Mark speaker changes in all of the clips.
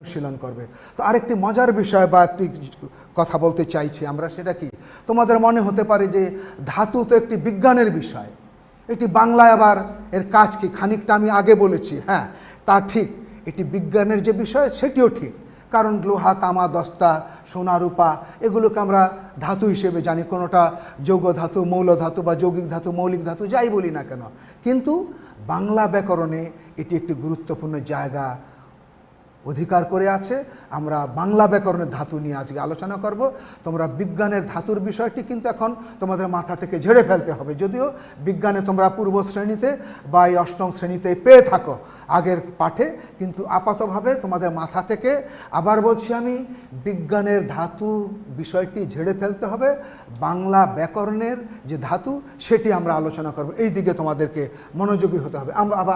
Speaker 1: অনুশীলন করবে। তো আরেকটি মজার বিষয় বা একটি কথা বলতে চাইছি আমরা, সেটা কি, তোমাদের মনে হতে পারে যে ধাতু তো একটি বিজ্ঞানের বিষয়, এটি বাংলায় আবার এর কাজ কি, খানিকটা আমি আগে বলেছি, হ্যাঁ তা ঠিক, এটি বিজ্ঞানের যে বিষয় সেটিও ঠিক, কারণ লোহা, তামা, দস্তা, সোনা, রূপা এগুলোকে আমরা ধাতু হিসেবে জানি, কোনোটা যৌগ ধাতু, মৌল ধাতু বা যৌগিক ধাতু, মৌলিক ধাতু যাই বলি না কেন, কিন্তু বাংলা ব্যাকরণে এটি একটি গুরুত্বপূর্ণ জায়গা অধিকার করে আছে। আমরা বাংলা ব্যাকরণের ধাতু নিয়ে আজকে আলোচনা করব। তোমরা বিজ্ঞানের ধাতুর বিষয়টি কিন্তু এখন তোমাদের মাথা থেকে ঝেড়ে ফেলতে হবে, যদিও বিজ্ঞানে তোমরা পূর্ব শ্রেণীতে বা এই অষ্টম শ্রেণীতে পেয়ে থাকো আগের পাঠে, কিন্তু আপাতভাবে তোমাদের মাথা থেকে, আবার বলছি আমি, বিজ্ঞানের ধাতু বিষয়টি ঝেড়ে ফেলতে হবে। বাংলা ব্যাকরণের যে ধাতু সেটি আমরা আলোচনা করব, এই দিকে তোমাদেরকে মনোযোগী হতে হবে।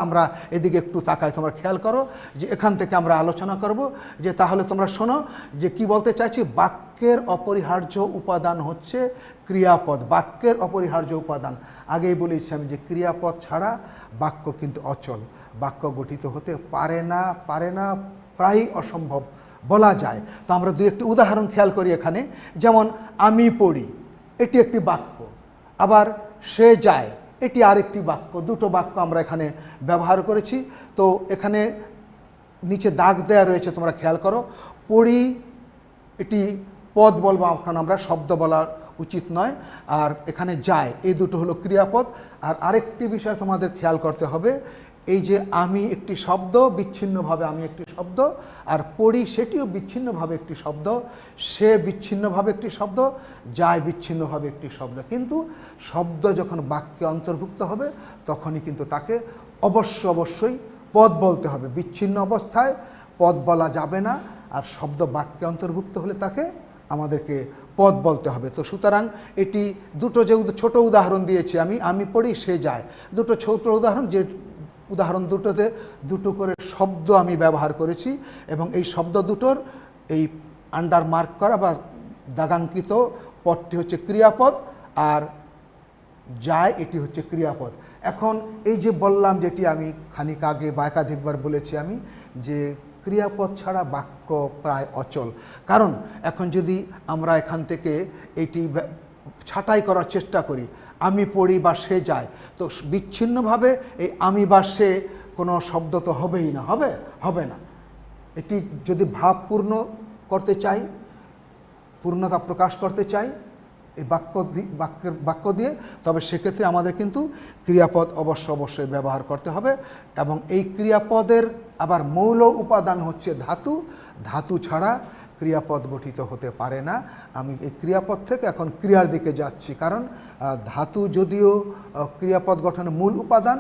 Speaker 1: আমরা এদিকে একটু তাকাই, তোমরা খেয়াল করো যে এখান থেকে আমরা আলোচনা করব যে, তাহলে তোমরা শোনো যে কি বলতে চাইছি। বাক্যের অপরিহার্য উপাদান হচ্ছে ক্রিয়াপদ। বাক্যের অপরিহার্য উপাদান, আগেই বলেছি আমি যে ক্রিয়াপদ ছাড়া বাক্য কিন্তু অচল, বাক্য গঠিত হতে পারে না, প্রায় অসম্ভব বলা যায়। তো আমরা দুই একটি উদাহরণ খেয়াল করি এখানে, যেমন আমি পড়ি, এটি একটি বাক্য, আবার সে যায়, এটি আরেকটি বাক্য। দুটো বাক্য আমরা এখানে ব্যবহার করেছি। তো এখানে নিচে দাগ দেয়া রয়েছে, তোমরা খেয়াল করো। পড়ি এটি পদ বলবো, এখন আমরা শব্দ বলার উচিত নয়। আর এখানে যায়, এই দুটো হলো ক্রিয়াপদ। আর আরেকটি বিষয় তোমাদের খেয়াল করতে হবে, এই যে আমি একটি শব্দ, বিচ্ছিন্নভাবে আমি একটি শব্দ, আর পড়ি সেটিও বিচ্ছিন্নভাবে একটি শব্দ, সে বিচ্ছিন্নভাবে একটি শব্দ, যায় বিচ্ছিন্নভাবে একটি শব্দ। কিন্তু শব্দ যখন বাক্যে অন্তর্ভুক্ত হবে তখনই কিন্তু তাকে অবশ্যই পদ বলতে হবে। বিচ্ছিন্ন অবস্থায় পদ বলা যাবে না, আর শব্দ বাক্যে অন্তর্ভুক্ত হলে তাকে আমাদেরকে পদ বলতে হবে। তো সুতরাং এটি দুটো যে ছোট উদাহরণ দিয়েছি আমি পড়ি, সে যায়, দুটো ছোট উদাহরণ, যে উদাহরণ দুটোতে দুটো করে শব্দ আমি ব্যবহার করেছি, এবং এই শব্দ দুটোর এই আন্ডার মার্ক করা বা দাগাঙ্কিত পদটি হচ্ছে ক্রিয়াপদ, আর যায় এটি হচ্ছে ক্রিয়াপদ। এখন এই যে বললাম, যেটি আমি খানিক আগে বা একাধিকবার বলেছি আমি, যে ক্রিয়াপদ ছাড়া বাক্য প্রায় অচল। কারণ এখন যদি আমরা এখান থেকে এটি ছাঁটাই করার চেষ্টা করি, আমি পড়ি বা সে যায়, তো বিচ্ছিন্নভাবে এই আমি বা সে কোনো শব্দ তো হবেই না, হবে না। এটি যদি ভাবপূর্ণ করতে চাই, পূর্ণতা প্রকাশ করতে চাই এই বাক্য দিয়ে, তবে সেক্ষেত্রে আমাদের কিন্তু ক্রিয়াপদ অবশ্যই ব্যবহার করতে হবে। এবং এই ক্রিয়াপদের আবার মৌল উপাদান হচ্ছে ধাতু। ধাতু ছাড়া ক্রিয়াপদ গঠিত হতে পারে না। আমি এই ক্রিয়াপদ থেকে এখন ক্রিয়ার দিকে যাচ্ছি, কারণ ধাতু যদিও ক্রিয়াপদ গঠনের মূল উপাদান,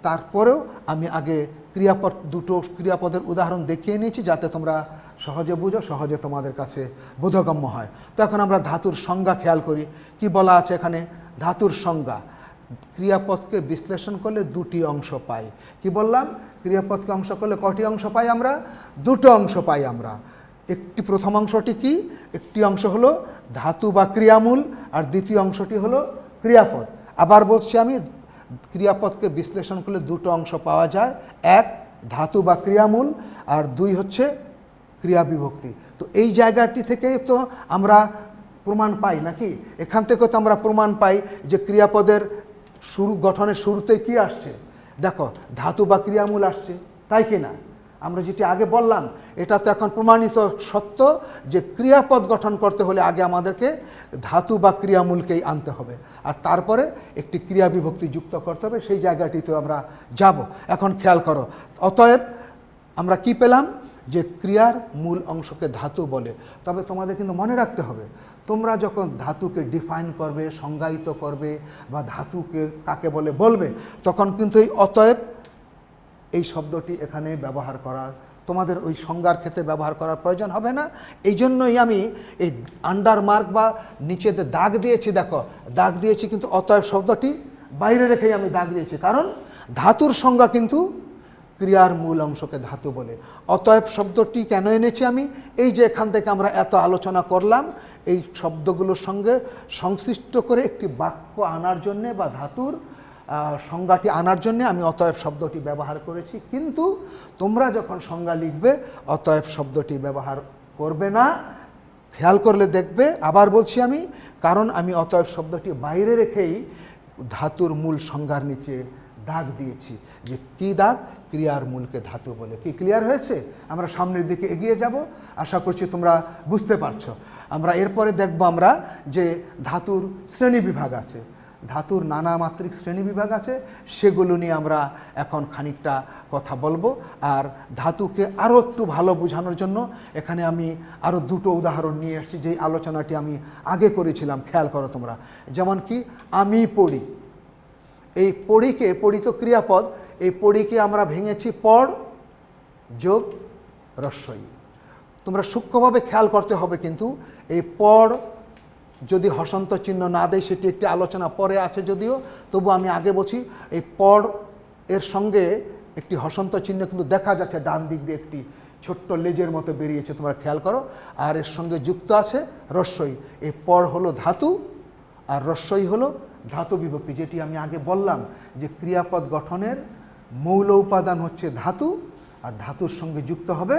Speaker 1: তারপরেও আমি আগে দুটো ক্রিয়াপদের উদাহরণ দেখিয়ে নিয়েছি, যাতে তোমরা সহজে বুঝো, সহজে তোমাদের কাছে বোধগম্য হয়। তো এখন আমরা ধাতুর সংজ্ঞা খেয়াল করি, কি বলা আছে এখানে। ধাতুর সংজ্ঞা, ক্রিয়াপদকে বিশ্লেষণ করলে দুটি অংশ পাই। কি বললাম, ক্রিয়াপদকে অংশ করলে কটি অংশ পাই আমরা? দুটো অংশ পাই আমরা। একটি প্রথম অংশটি কি, একটি অংশ হলো ধাতু বা ক্রিয়ামূল, আর দ্বিতীয় অংশটি হলো ক্রিয়াপদ। আবার বলছি আমি, ক্রিয়াপদকে বিশ্লেষণ করলে দুটো অংশ পাওয়া যায়, এক ধাতু বা ক্রিয়ামূল, আর দুই হচ্ছে ক্রিয়া বিভক্তি। তো এই জায়গাটি থেকে তো আমরা প্রমাণ পাই নাকি, এখান থেকে তো আমরা প্রমাণ পাই যে ক্রিয়াপদের গঠনের শুরুতেই কি আসছে, দেখো ধাতু বা ক্রিয়ামূল আসছে, তাই কি না? আমরা যেটি আগে বললাম, এটা তো এখন প্রমাণিত সত্য যে ক্রিয়াপদ গঠন করতে হলে আগে আমাদেরকে ধাতু বা ক্রিয়ামূলকেই আনতে হবে, আর তারপরে একটি ক্রিয়া বিভক্তি যুক্ত করতে হবে। সেই জায়গাটিতে আমরা যাব। এখন খেয়াল করো, অতএব আমরা কি পেলাম, যে ক্রিয়ার মূল অংশকে ধাতু বলে। তবে তোমাদের কিন্তু মনে রাখতে হবে, তোমরা যখন ধাতুকে ডিফাইন করবে, সংজ্ঞায়িত করবে, বা ধাতুকে কাকে বলবে, তখন কিন্তু এই অতএব এই শব্দটি এখানে ব্যবহার করা, তোমাদের ওই সংজ্ঞার ক্ষেত্রে ব্যবহার করার প্রয়োজন হবে না। এই জন্যই আমি এই আন্ডার মার্ক বা নিচেতে দাগ দিয়েছি, দেখো দাগ দিয়েছি, কিন্তু অতএব শব্দটি বাইরে রেখেই আমি দাগ দিয়েছি, কারণ ধাতুর সংজ্ঞা কিন্তু ক্রিয়ার মূল অংশকে ধাতু বলে। অতএব শব্দটি কেন এনেছি আমি, এই যে এখান থেকে আমরা এত আলোচনা করলাম, এই শব্দগুলোর সঙ্গে সংশ্লিষ্ট করে একটি বাক্য আনার জন্যে, বা ধাতুর সংজ্ঞাটি আনার জন্য আমি অতএব শব্দটি ব্যবহার করেছি, কিন্তু তোমরা যখন সংজ্ঞা লিখবে অতএব শব্দটি ব্যবহার করবে না। খেয়াল করলে দেখবে, আবার বলছি আমি, কারণ আমি অতএব শব্দটি বাইরে রেখেই ধাতুর মূল সংজ্ঞার নিচে দাগ দিয়েছি, যে কি দাগ? ক্রিয়ার মূলকে ধাতু বলে। কি ক্লিয়ার হয়েছে? আমরা সামনের দিকে এগিয়ে যাব, আশা করছি তোমরা বুঝতে পারছো। আমরা এরপরে দেখব আমরা যে ধাতুর শ্রেণী বিভাগ আছে, ধাতুর নানা মাত্রিক শ্রেণী বিভাগ আছে, সেগুলো নিয়ে আমরা এখন খানিকটা কথা বলবো। আর ধাতুকে আরও একটু ভালো বোঝানোর জন্য এখানে আমি আরও দুটো উদাহরণ নিয়ে এসেছি, যেই আলোচনাটি আমি আগে করেছিলাম, খেয়াল করো তোমরা। যেমন কি, আমি পড়ি, এই পড়িকে, পড়ি তো ক্রিয়াপদ, এই পড়িকে আমরা ভেঙেছি পড় যোগ রস্বই। তোমরা সূক্ষ্মভাবে খেয়াল করতে হবে, কিন্তু এই পড় যদি হসন্ত চিহ্ন না দেয়, সেটি একটি আলোচনা পরে আছে যদিও, তবু আমি আগে বলছি, এই পড় এর সঙ্গে একটি হসন্ত চিহ্ন কিন্তু দেখা যাচ্ছে, ডান দিক দিয়ে একটি ছোট্ট লেজের মতো বেরিয়েছে, তোমরা খেয়াল করো। আর এর সঙ্গে যুক্ত আছে রস্বই। এই পড় হলো ধাতু আর রস্বই হলো ধাতু বিভক্তি, যেটি আমি আগে বললাম যে ক্রিয়াপদ গঠনের মৌল উপাদান হচ্ছে ধাতু, আর ধাতুর সঙ্গে যুক্ত হবে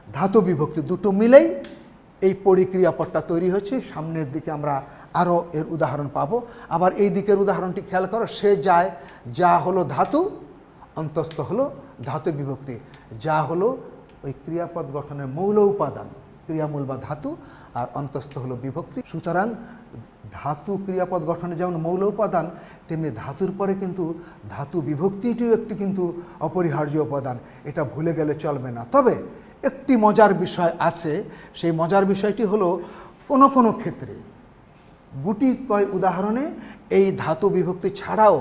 Speaker 1: ধাতু বিভক্তি। দুটো মিলেই এই পরিক্রিয়াপদটা তৈরি হচ্ছে। সামনের দিকে আমরা আরও এর উদাহরণ পাবো। আবার এই দিকের উদাহরণটি খেয়াল করো, সে যায়, যা হলো ধাতু, অন্তস্থ হলো ধাতু বিভক্তি। যা হলো ওই ক্রিয়াপদ গঠনের মৌল উপাদান, ক্রিয়ামূল বা ধাতু, আর অন্তস্থ হলো বিভক্তি। সুতরাং ধাতু ক্রিয়াপদ গঠনে যেমন মৌল উপাদান, তেমনি ধাতুর পরে কিন্তু ধাতু বিভক্তিটিও একটি কিন্তু অপরিহার্য উপাদান, এটা ভুলে গেলে চলবে না। তবে একটি মজার বিষয় আছে, সেই মজার বিষয়টি হলো কোনো কোনো ক্ষেত্রে গুটি কয় উদাহরণে এই ধাতু বিভক্তি ছাড়াও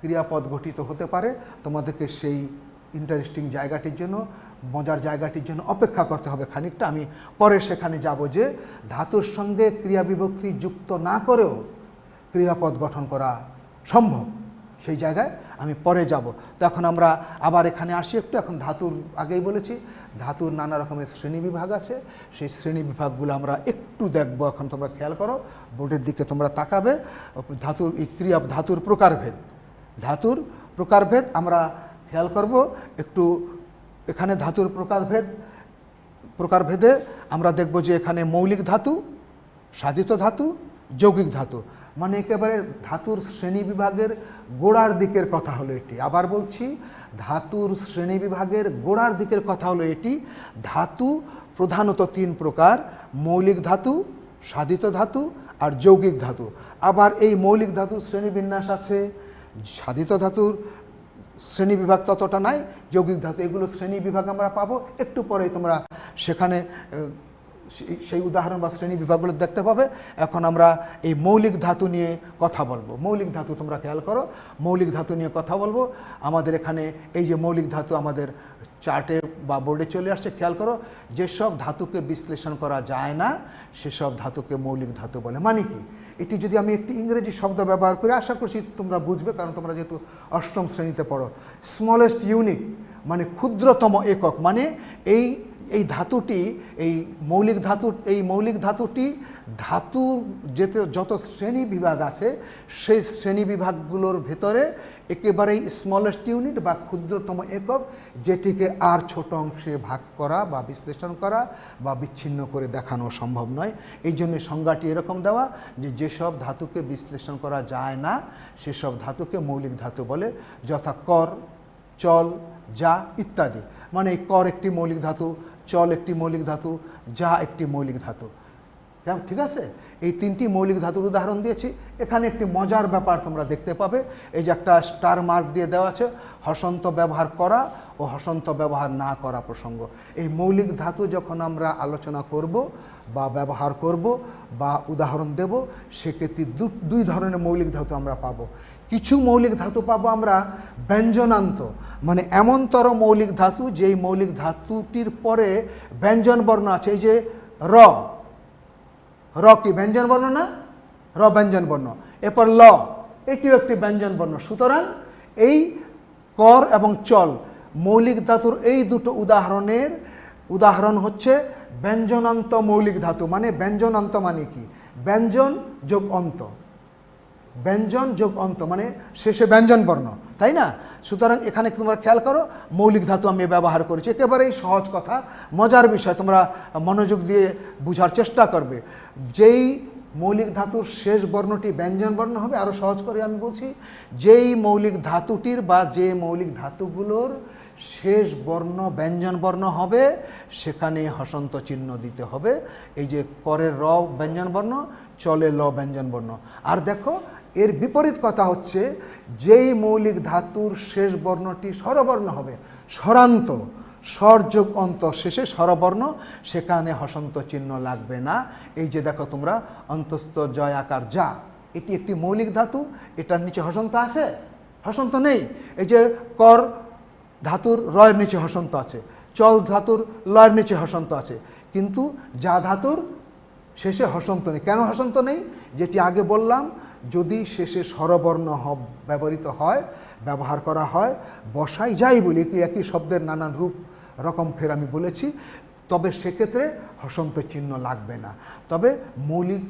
Speaker 1: ক্রিয়াপদ গঠিত হতে পারে। তোমাদেরকে সেই ইন্টারেস্টিং জায়গাটির জন্য, মজার জায়গাটির জন্য অপেক্ষা করতে হবে খানিকটা। আমি পরে সেখানে যাব যে ধাতুর সঙ্গে ক্রিয়া বিভক্তি যুক্ত না করেও ক্রিয়াপদ গঠন করা সম্ভব, সেই জায়গায় আমি পরে যাব। তো এখন আমরা আবার এখানে আসি একটু। এখন ধাতুর, আগেই বলেছি, ধাতুর নানা রকমের শ্রেণীবিভাগ আছে, সেই শ্রেণীবিভাগগুলো আমরা একটু দেখব। এখন তোমরা খেয়াল করো, বোর্ডের দিকে তোমরা তাকাবে। ধাতুর এই ধাতুর প্রকারভেদ, ধাতুর প্রকারভেদ আমরা খেয়াল করব একটু। এখানে ধাতুর প্রকারভেদে আমরা দেখব যে এখানে মৌলিক ধাতু, সাধিত ধাতু, যৌগিক ধাতু, মানে একেবারে ধাতুর শ্রেণীবিভাগের গোড়ার দিকের কথা হলো এটি। আবার বলছি, ধাতুর শ্রেণীবিভাগের গোড়ার দিকের কথা হলো এটি। ধাতু প্রধানত তিন প্রকার: মৌলিক ধাতু, সাধিত ধাতু আর যৌগিক ধাতু। আবার এই মৌলিক ধাতুর শ্রেণীবিন্যাস আছে, সাধিত ধাতুর শ্রেণীবিভাগ ততটা নাই, যৌগিক ধাতু, এগুলো শ্রেণীবিভাগ আমরা পাবো একটু পরেই। তোমরা সেখানে সেই উদাহরণ বা শ্রেণী বিভাগগুলো দেখতে পাবে। এখন আমরা এই মৌলিক ধাতু নিয়ে কথা বলবো। মৌলিক ধাতু তোমরা খেয়াল করো, মৌলিক ধাতু নিয়ে কথা বলবো। আমাদের এখানে এই যে মৌলিক ধাতু আমাদের চার্টে বা বোর্ডে চলে আসছে, খেয়াল করো, যেসব ধাতুকে বিশ্লেষণ করা যায় না সেসব ধাতুকে মৌলিক ধাতু বলে। মানে কি, এটি যদি আমি একটি ইংরেজি শব্দ ব্যবহার করি, আশা করছি তোমরা বুঝবে, কারণ তোমরা যেহেতু অষ্টম শ্রেণীতে পড়ো। স্মলেস্ট ইউনিট মানে ক্ষুদ্রতম একক, মানে এই ধাতুটি, এই মৌলিক ধাতুটি ধাতুর যত শ্রেণী বিভাগ আছে সেই শ্রেণী বিভাগগুলোর ভেতরে একেবারেই স্মলেস্ট ইউনিট বা ক্ষুদ্রতম একক, যেটিকে আর ছোট অংশে ভাগ করা বা বিশ্লেষণ করা বা বিচ্ছিন্ন করে দেখানো সম্ভব নয়। এই জন্য সংজ্ঞাটি এরকম দেওয়া যে যেসব ধাতুকে বিশ্লেষণ করা যায় না সেসব ধাতুকে মৌলিক ধাতু বলে, যথা কর, চল, যা ইত্যাদি। মানে এই কর একটি মৌলিক ধাতু, চল একটি মৌলিক ধাতু, যা একটি মৌলিক ধাতু। ঠিক আছে, এই তিনটি মৌলিক ধাতুর উদাহরণ দিয়েছি। এখানে একটি মজার ব্যাপার তোমরা দেখতে পাবে, এই যে একটা স্টার মার্ক দিয়ে দেওয়া আছে, হসন্ত ব্যবহার করা ও হসন্ত ব্যবহার না করা প্রসঙ্গ। এই মৌলিক ধাতু যখন আমরা আলোচনা করব বা ব্যবহার করব বা উদাহরণ দেব, সেক্ষেত্রে দুই ধরনের মৌলিক ধাতু আমরা পাবো। কিছু মৌলিক ধাতু পাবো আমরা ব্যঞ্জনান্ত, মানে এমনতর মৌলিক ধাতু যেই মৌলিক ধাতুটির পরে ব্যঞ্জন বর্ণ আছে। এই যে র, র কি ব্যঞ্জন বর্ণ না? র ব্যঞ্জন বর্ণ। এরপর ল, এটিও একটি ব্যঞ্জন বর্ণ। সুতরাং এই কর এবং চল মৌলিক ধাতুর এই দুটো উদাহরণের উদাহরণ হচ্ছে ব্যঞ্জনান্ত মৌলিক ধাতু। মানে ব্যঞ্জনান্ত মানে কি? ব্যঞ্জন যোগ অন্ত, ব্যঞ্জন যোগ অন্ত মানে শেষে ব্যঞ্জন বর্ণ, তাই না? সুতরাং এখানে তোমরা খেয়াল করো, মৌলিক ধাতু আমি ব্যবহার করেছি, একেবারেই সহজ কথা, মজার বিষয়, তোমরা মনোযোগ দিয়ে বোঝার চেষ্টা করবে। যেই মৌলিক ধাতুর শেষ বর্ণটি ব্যঞ্জন বর্ণ হবে, আরও সহজ করে আমি বলছি, যেই মৌলিক ধাতুটির বা যে মৌলিক ধাতুগুলোর শেষ বর্ণ ব্যঞ্জন বর্ণ হবে সেখানে হসন্ত চিহ্ন দিতে হবে। এই যে করের র ব্যঞ্জন বর্ণ, চলে ল ব্যঞ্জন বর্ণ। আর দেখো এর বিপরীত কথা হচ্ছে, যেই মৌলিক ধাতুর শেষ বর্ণটি স্বরবর্ণ হবে, স্বরান্ত, স্বর যোগ অন্ত শেষে স্বরবর্ণ, সেখানে হসন্ত চিহ্ন লাগবে না। এই যে দেখো তোমরা অন্তস্থ জয় আকার যা, এটি একটি মৌলিক ধাতু, এটার নিচে হসন্ত আছে? হসন্ত নেই। এই যে কর ধাতুর রয়ের নিচে হসন্ত আছে, চল ধাতুর লয়ের নিচে হসন্ত আছে, কিন্তু যা ধাতুর শেষে হসন্ত নেই। কেন হসন্ত নেই? যেটি আগে বললাম, যদি শেষে স্বরবর্ণ ব্যবহৃত হয়, ব্যবহার করা হয়, বসাই যাই বলি, একই শব্দের নানান রূপ রকম ফের আমি বলেছি, তবে সেক্ষেত্রে হসন্ত চিহ্ন লাগবে না। তবে মৌলিক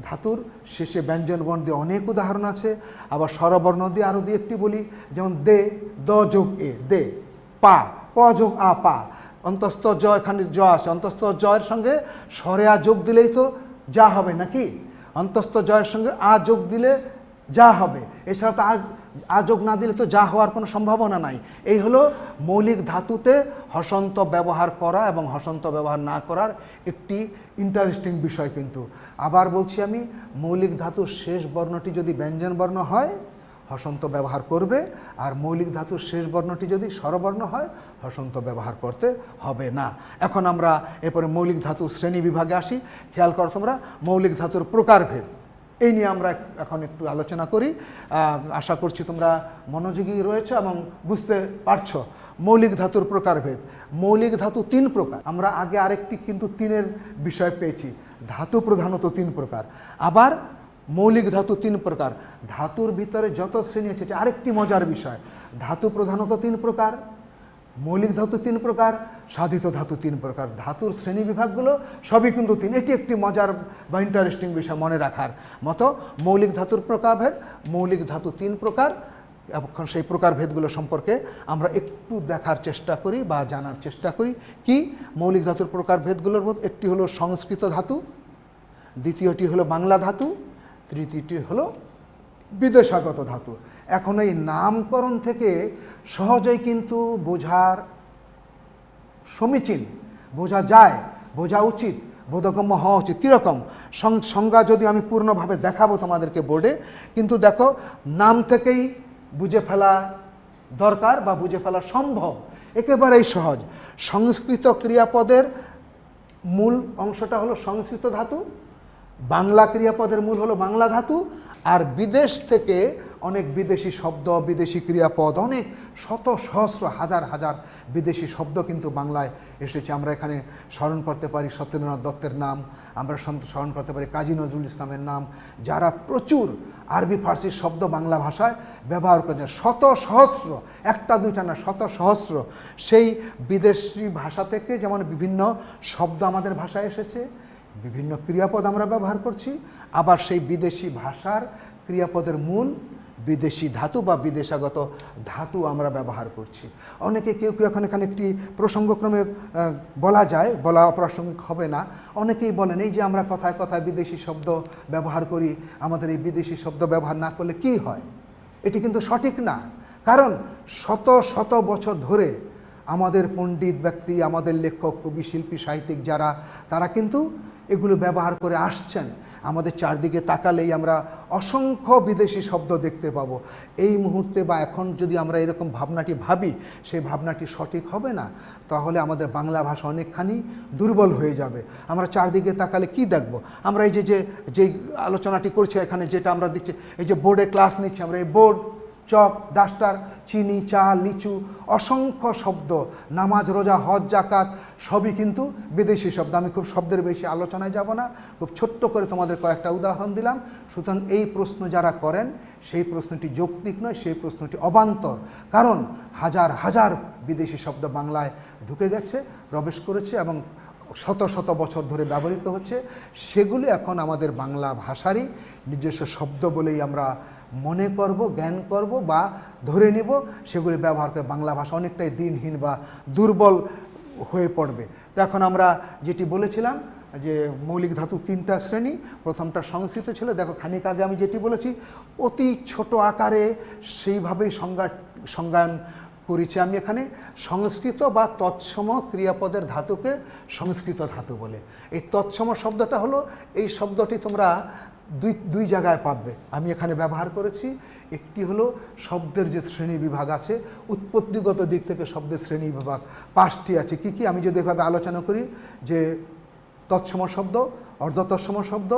Speaker 1: ধাতুর শেষে ব্যঞ্জন বর্ণ দিয়ে অনেক উদাহরণ আছে, আবার স্বরবর্ণ দিয়ে আরও দিয়ে একটি বলি, যেমন দে, দ যোগ এ দে, পা, প যোগ আ পা, অন্তস্থ জ, এখানে জ আছে, অন্তস্থ জয়ের সঙ্গে স্বরে আ যোগ দিলেই তো যা হবে নাকি? অন্তস্থ জয়ের সঙ্গে আ যোগ দিলে যা হবে, এছাড়া তো আ যোগ না দিলে তো যা হওয়ার কোনো সম্ভাবনা নাই। এই হলো মৌলিক ধাতুতে হসন্ত ব্যবহার করা এবং হসন্ত ব্যবহার না করার একটি ইন্টারেস্টিং বিষয়। কিন্তু আবার বলছি আমি, মৌলিক ধাতুর শেষ বর্ণটি যদি ব্যঞ্জন বর্ণ হয় হসন্ত ব্যবহার করবে, আর মৌলিক ধাতুর শেষ বর্ণটি যদি স্বরবর্ণ হয় হসন্ত ব্যবহার করতে হবে না। এখন আমরা এরপরে মৌলিক ধাতুর শ্রেণী বিভাগে আসি। খেয়াল করো তোমরা, মৌলিক ধাতুর প্রকারভেদ, এই নিয়ে আমরা এখন একটু আলোচনা করি। আশা করছি তোমরা মনোযোগী রয়েছে এবং বুঝতে পারছো। মৌলিক ধাতুর প্রকারভেদ, মৌলিক ধাতু 3 প্রকার। আমরা আগে আরেকটি কিন্তু 3-এর বিষয় পেয়েছি, ধাতু প্রধানত 3 প্রকার। আবার মৌলিক ধাতু 3 প্রকার, ধাতুর ভিতরে যত শ্রেণী আছে, আরেকটি মজার বিষয়, ধাতু প্রধানত 3 প্রকার, মৌলিক ধাতু 3 প্রকার, সাধিত ধাতু 3 প্রকার। ধাতুর শ্রেণী বিভাগগুলো সবই কিন্তু 3। এটি একটি মজার বা ইন্টারেস্টিং বিষয় মনে রাখার মতো। মৌলিক ধাতুর প্রকারভেদ, মৌলিক ধাতু 3 প্রকার। এখন সেই প্রকারভেদগুলো সম্পর্কে আমরা একটু দেখার চেষ্টা করি বা জানার চেষ্টা করি। কি মৌলিক ধাতুর প্রকারভেদগুলোর মধ্যে একটি হলো সংস্কৃত ধাতু, দ্বিতীয়টি হলো বাংলা ধাতু, তৃতীয়টি হলো বিদেশাগত ধাতু। এখন এই নামকরণ থেকে সহজেই কিন্তু বোঝার সমীচীন, বোঝা যায়, বোঝা উচিত, বোধগম্য হওয়া উচিত। কীরকম সংজ্ঞা যদি আমি পূর্ণভাবে দেখাবো তোমাদেরকে বোর্ডে, কিন্তু দেখো নাম থেকেই বুঝে ফেলা দরকার বা বুঝে ফেলা সম্ভব, একেবারেই সহজ। সংস্কৃত ক্রিয়াপদের মূল অংশটা হলো সংস্কৃত ধাতু, বাংলা ক্রিয়াপদের মূল হলো বাংলা ধাতু, আর বিদেশ থেকে অনেক বিদেশি শব্দ, বিদেশি ক্রিয়াপদ, অনেক শত সহস্র হাজার হাজার বিদেশি শব্দ কিন্তু বাংলায় এসেছে। আমরা এখানে স্মরণ করতে পারি সত্যেন্দ্রনাথ দত্তের নাম, আমরা স্মরণ করতে পারি কাজী নজরুল ইসলামের নাম, যারা প্রচুর আরবি ফার্সি শব্দ বাংলা ভাষায় ব্যবহার করেছেন। শত সহস্র, একটা দুইটা না, শত সহস্র। সেই বিদেশি ভাষা থেকে যেমন বিভিন্ন শব্দ আমাদের ভাষায় এসেছে, বিভিন্ন ক্রিয়াপদ আমরা ব্যবহার করছি, আবার সেই বিদেশি ভাষার ক্রিয়াপদের মূল বিদেশি ধাতু বা বিদেশাগত ধাতু আমরা ব্যবহার করছি। অনেকে কেউ কেউ এখন এখানে একটি প্রসঙ্গক্রমে বলা যায়, বলা অপ্রাসঙ্গিক হবে না, অনেকেই বলেন এই যে আমরা কথায় কথায় বিদেশি শব্দ ব্যবহার করি, আমাদের এই বিদেশি শব্দ ব্যবহার না করলে কি হয়? এটি কিন্তু সঠিক না। কারণ শত শত বছর ধরে আমাদের পণ্ডিত ব্যক্তি, আমাদের লেখক, কবি, শিল্পী, সাহিত্যিক যারা, তারা কিন্তু এগুলো ব্যবহার করে আসছেন। আমাদের চারদিকে তাকালেই আমরা অসংখ্য বিদেশি শব্দ দেখতে পাবো। এই মুহূর্তে বা এখন যদি আমরা এরকম ভাবনাটি ভাবি, সেই ভাবনাটি সঠিক হবে না, তাহলে আমাদের বাংলা ভাষা অনেকখানি দুর্বল হয়ে যাবে। আমরা চারদিকে তাকালে কি দেখব? আমরা এই যে আলোচনাটি করছি এখানে, যেটা আমরা দেখছি, এই যে বোর্ডে ক্লাস নিচ্ছি আমরা, এই বোর্ড, চক, ডাস্টার, চিনি, চা, লিচু, অসংখ্য শব্দ, নামাজ, রোজা, হজ, জাকাত, সবই কিন্তু বিদেশি শব্দ। আমি খুব শব্দের বেশি আলোচনায় যাব না, খুব ছোট্ট করে তোমাদের কয়েকটা উদাহরণ দিলাম। সুতরাং এই প্রশ্ন যারা করেন সেই প্রশ্নটি যৌক্তিক নয়, সেই প্রশ্নটি অবান্তর। কারণ হাজার হাজার বিদেশি শব্দ বাংলায় ঢুকে গেছে, প্রবেশ করেছে এবং শত শত বছর ধরে ব্যবহৃত হচ্ছে, সেগুলি এখন আমাদের বাংলা ভাষারই নিজস্ব শব্দ বলেই আমরা মনে করব, জ্ঞান করব বা ধরে নিব। সেগুলি ব্যবহার করে বাংলা ভাষা অনেকটাই দিনহীন বা দুর্বল হয়ে পড়বে। তো এখন আমরা যেটি বলেছিলাম যে মৌলিক ধাতু 3টা শ্রেণী, প্রথমটা সংস্কৃত ছিল। দেখো খানিক আগে আমি যেটি বলেছি অতি ছোট আকারে সেইভাবেই সংজ্ঞায়ন করেছি আমি এখানে। সংস্কৃত বা তৎসম ক্রিয়াপদের ধাতুকে সংস্কৃত ধাতু বলে। এই তৎসম শব্দটা হলো, এই শব্দটি তোমরা দুই জায়গায় পাবে, আমি এখানে ব্যবহার করেছি। একটি হলো শব্দের যে শ্রেণী বিভাগ আছে, উৎপত্তিগত দিক থেকে শব্দের শ্রেণী বিভাগ 5টি আছে। কি কি আমি যদি এভাবে আলোচনা করি যে তৎসম শব্দ, অর্ধতৎসম শব্দ,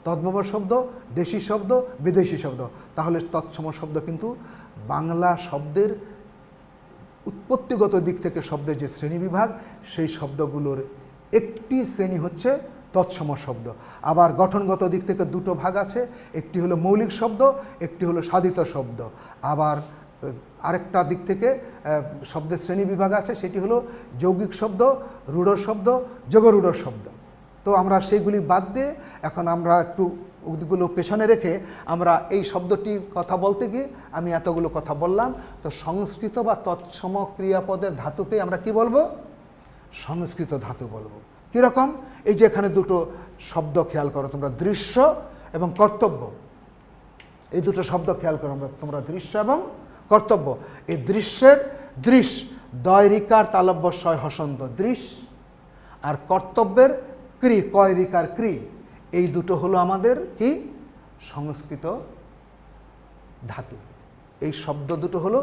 Speaker 1: তদ্ভব শব্দ, দেশি শব্দ, বিদেশি শব্দ, তাহলে তৎসম শব্দ কিন্তু বাংলা শব্দের উৎপত্তিগত দিক থেকে শব্দের যে শ্রেণীবিভাগ, সেই শব্দগুলোর একটি শ্রেণী হচ্ছে তৎসম শব্দ। আবার গঠনগত দিক থেকে 2টো ভাগ আছে, একটি হলো মৌলিক শব্দ, একটি হলো সাধিত শব্দ। আবার আরেকটা দিক থেকে শব্দের শ্রেণীবিভাগ আছে, সেটি হলো যৌগিক শব্দ, রূঢ় শব্দ, যোগরূঢ় শব্দ। তো আমরা সেইগুলি বাদ দিয়ে এখন আমরা একটু ওগুলো পেছনে রেখে আমরা এই শব্দটির কথা বলতে গিয়ে আমি এতগুলো কথা বললাম। তো সংস্কৃত বা তৎসম ক্রিয়াপদের ধাতুকে আমরা কি বলবো? সংস্কৃত ধাতু বলবো। কীরকম? এই যে এখানে 2টো শব্দ খেয়াল করো তোমরা, দৃশ্য এবং কর্তব্য। এই 2টো শব্দ খেয়াল করো তোমরা, দৃশ্য এবং কর্তব্য। এই দৃশ্যের দৃশ্য, দয় রিকার তালব্য শয় হসন্ত দৃশ, আর কর্তব্যের ক্রি, কয় রিকার ক্রি। এই 2টো হলো আমাদের কি? সংস্কৃত ধাতু। এই শব্দ 2টো হলো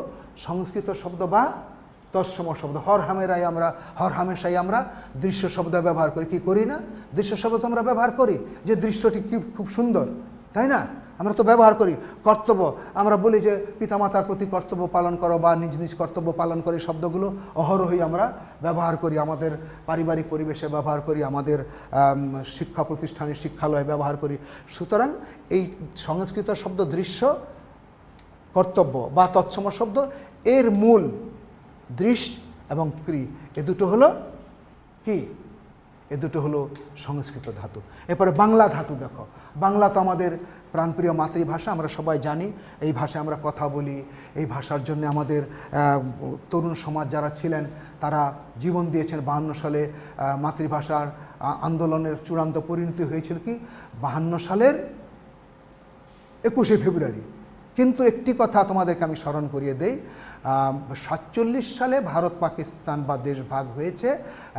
Speaker 1: সংস্কৃত শব্দ বা তৎসম শব্দ। হর হামেশাই আমরা দৃশ্য শব্দ ব্যবহার করি, কি করি না? দৃশ্য শব্দ তো আমরা ব্যবহার করি, যে দৃশ্যটি কি খুব সুন্দর, তাই না? আমরা তো ব্যবহার করি। কর্তব্য, আমরা বলি যে পিতামাতার প্রতি কর্তব্য পালন করো বা নিজ নিজ কর্তব্য পালন করে, শব্দগুলো অহরহই আমরা ব্যবহার করি, আমাদের পারিবারিক পরিবেশে ব্যবহার করি, আমাদের শিক্ষা প্রতিষ্ঠানের শিক্ষালয়ে ব্যবহার করি। সুতরাং এই সংস্কৃত শব্দ দৃশ্য, কর্তব্য বা তৎসম শব্দ, এর মূল দৃশ এবং ক্রি, এ 2টো হলো কি? এ 2টো হলো সংস্কৃত ধাতু। এরপরে বাংলা ধাতু দেখো। বাংলা তো আমাদের প্রাণপ্রিয় মাতৃভাষা, আমরা সবাই জানি। এই ভাষায় আমরা কথা বলি। এই ভাষার জন্য আমাদের তরুণ সমাজ যারা ছিলেন তারা জীবন দিয়েছেন। 52 সালে মাতৃভাষার আন্দোলনের চূড়ান্ত পরিণতি হয়েছিল কি? 52 সালের 21শে ফেব্রুয়ারি। কিন্তু একটি কথা তোমাদেরকে আমি স্মরণ করিয়ে দেই, 47 সালে ভারত পাকিস্তান বা দেশ ভাগ হয়েছে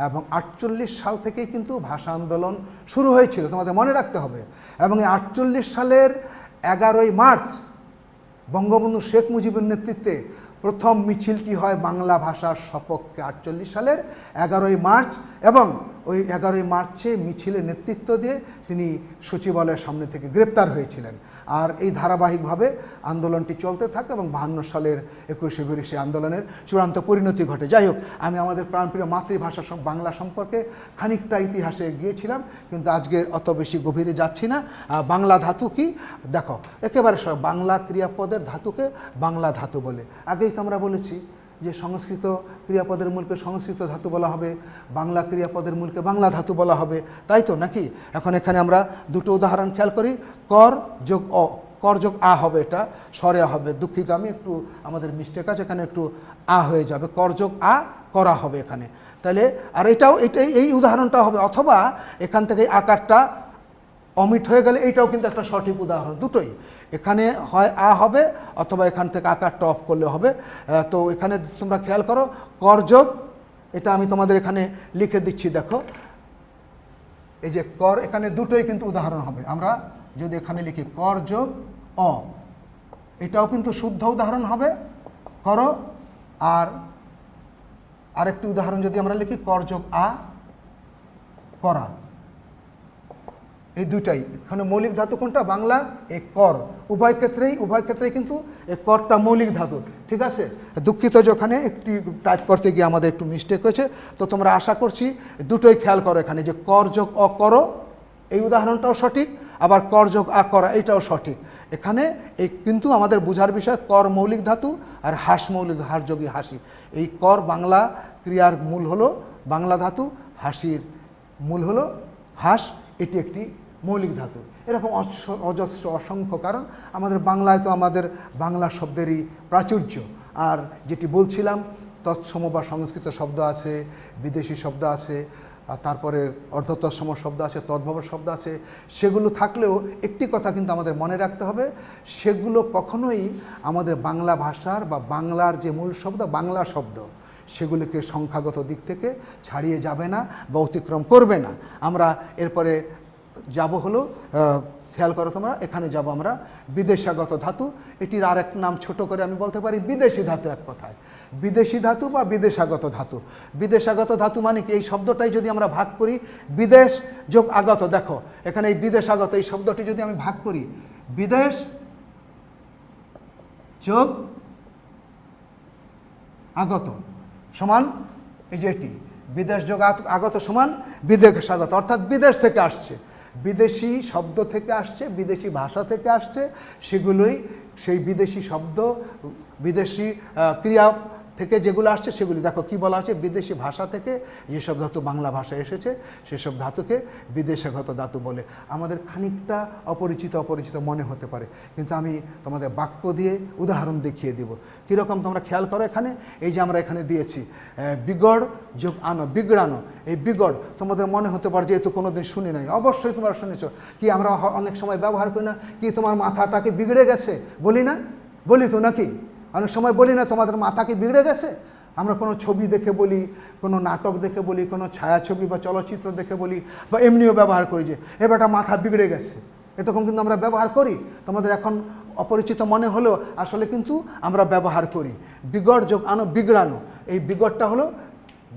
Speaker 1: এবং 48 সাল থেকেই কিন্তু ভাষা আন্দোলন শুরু হয়েছিল, তোমাদের মনে রাখতে হবে। এবং এই 48 সালের 11ই মার্চ বঙ্গবন্ধু শেখ মুজিবের নেতৃত্বে প্রথম মিছিলটি হয় বাংলা ভাষার সপক্ষে। 48 সালের 11ই মার্চ, এবং ওই 11ই মার্চে মিছিলের নেতৃত্ব দিয়ে তিনি সচিবালয়ের সামনে থেকে গ্রেপ্তার হয়েছিলেন। আর এই ধারাবাহিকভাবে আন্দোলনটি চলতে থাকে এবং 52 সালের 21শে ফেব্রুয়ারি সেই আন্দোলনের চূড়ান্ত পরিণতি ঘটে। যাই হোক, আমি আমাদের প্রাণপ্রিয় মাতৃভাষা বাংলা সম্পর্কে খানিকটা ইতিহাসে গিয়েছিলাম, কিন্তু আজকে অত বেশি গভীরে যাচ্ছি না। বাংলা ধাতু কি দেখো, একেবারে বাংলা ক্রিয়াপদের ধাতুকে বাংলা ধাতু বলে। আগেই তো আমরা বলেছি যে সংস্কৃত ক্রিয়াপদের মূলকে সংস্কৃত ধাতু বলা হবে, বাংলা ক্রিয়াপদের মূলকে বাংলা ধাতু বলা হবে, তাই তো নাকি? এখন এখানে আমরা 2টো উদাহরণ খেয়াল করি। কর যোগ অ, কর যোগ আ হবে, এটা স্বরে হবে। দুঃখিত, আমি একটু, আমাদের মিস্টেক আছে, এখানে একটু আ হয়ে যাবে, কর যোগ আ করা হবে এখানে। তাহলে আর এটাই এই উদাহরণটা হবে, অথবা এখান থেকে আকারটা অমিট হয়ে গেলে এইটাও কিন্তু একটা সঠিক উদাহরণ। দুটোই, এখানে হয় আ হবে অথবা এখান থেকে আকারটা অফ করলে হবে। তো এখানে তোমরা খেয়াল করো, করযোগ, এটা আমি তোমাদের এখানে লিখে দিচ্ছি, দেখো এই যে কর, এখানে দুটোই কিন্তু উদাহরণ হবে। আমরা যদি এখানে লিখি কর যোগ অ, এটাও কিন্তু শুদ্ধ উদাহরণ হবে, করো। আর আরেকটি উদাহরণ যদি আমরা লিখি কর যোগ আ, করা, এই দুটাই। এখানে মৌলিক ধাতু কোনটা? বাংলা, এই কর। উভয় ক্ষেত্রেই কিন্তু এই করটা মৌলিক ধাতু, ঠিক আছে? দুঃখিত যে ওখানে একটি টাইপ করতে গিয়ে আমাদের একটু মিস্টেক হয়েছে। তো তোমরা আশা করছি দুটোই খেয়াল করো, এখানে যে কর যোগ অ করো, এই উদাহরণটাও সঠিক, আবার কর যোগ আ করা, এইটাও সঠিক। এখানে এই কিন্তু আমাদের বোঝার বিষয়, কর মৌলিক ধাতু আর হাস মৌলিক, হাস যোগী হাসি। এই কর বাংলা ক্রিয়ার মূল হলো বাংলা ধাতু, হাসির মূল হলো হাঁস, এটি একটি মৌলিক ধাতু। এরকম অজস্র অসংখ্য, কারণ আমাদের বাংলায় তো আমাদের বাংলা শব্দেরই প্রাচুর্য। আর যেটি বলছিলাম, তৎসম বা সংস্কৃত শব্দ আছে, বিদেশি শব্দ আছে, আর তারপরে অর্ধতৎসম শব্দ আছে, তদ্ভব শব্দ আছে। সেগুলো থাকলেও একটি কথা কিন্তু আমাদের মনে রাখতে হবে, সেগুলো কখনোই আমাদের বাংলা ভাষার বা বাংলার যে মূল শব্দ, বাংলা শব্দ, সেগুলিকে সংখ্যাগত দিক থেকে ছাড়িয়ে যাবে না বা অতিক্রম করবে না। আমরা এরপরে যাব হলো, খেয়াল করো তোমরা, এখানে যাব আমরা বিদেশাগত ধাতু। এটির আর এক নাম ছোট করে আমি বলতে পারি বিদেশি ধাতু। এক কথায় বিদেশি ধাতু বা বিদেশাগত ধাতু। বিদেশাগত ধাতু মানে কি, এই শব্দটাই যদি আমরা ভাগ করি, বিদেশ যোগ আগত, দেখো এখানে এই বিদেশাগত এই শব্দটি যদি আমি ভাগ করি, বিদেশ যোগ আগত সমান এই যে এটি, বিদেশ যোগ আগত সমান বিদেশাগত, অর্থাৎ বিদেশ থেকে আসছে, বিদেশি শব্দ থেকে আসছে, বিদেশি ভাষা থেকে আসছে, সেগুলোই সেই বিদেশি শব্দ, বিদেশি ক্রিয়া থেকে যেগুলো আসছে সেগুলি দেখো কি বলা আছে, বিদেশি ভাষা থেকে যেসব ধাতু বাংলা ভাষায় এসেছে সেসব ধাতুকে বিদেশাগত ধাতু বলে। আমাদের খানিকটা অপরিচিত অপরিচিত মনে হতে পারে, কিন্তু আমি তোমাদের বাক্য দিয়ে উদাহরণ দেখিয়ে দেব। কীরকম তোমরা খেয়াল করো, এখানে এই যে আমরা এখানে দিয়েছি বিগড় যোগ আনো, বিগড়ানো। এই বিগড় তোমাদের মনে হতে পারে যে এ তো কোনোদিন শুনি নাই, অবশ্যই তোমরা শুনেছ। কি আমরা অনেক সময় ব্যবহার করি না, কি তোমার মাথাটাকে বিগড়ে গেছে, বলি না? বলি তো নাকি? অনেক সময় বলি না তোমাদের মাথা কি বিগড়ে গেছে? আমরা কোনো ছবি দেখে বলি, কোনো নাটক দেখে বলি, কোনো ছায়াছবি বা চলচ্চিত্র দেখে বলি, বা এমনিও ব্যবহার করি যে এবারটা মাথা বিগড়ে গেছে, এরকম কিন্তু আমরা ব্যবহার করি। তোমাদের এখন অপরিচিত মনে হলেও আসলে কিন্তু আমরা ব্যবহার করি। বিগড় যোগ আনো, বিগড়ানো। এই বিগড়টা হলো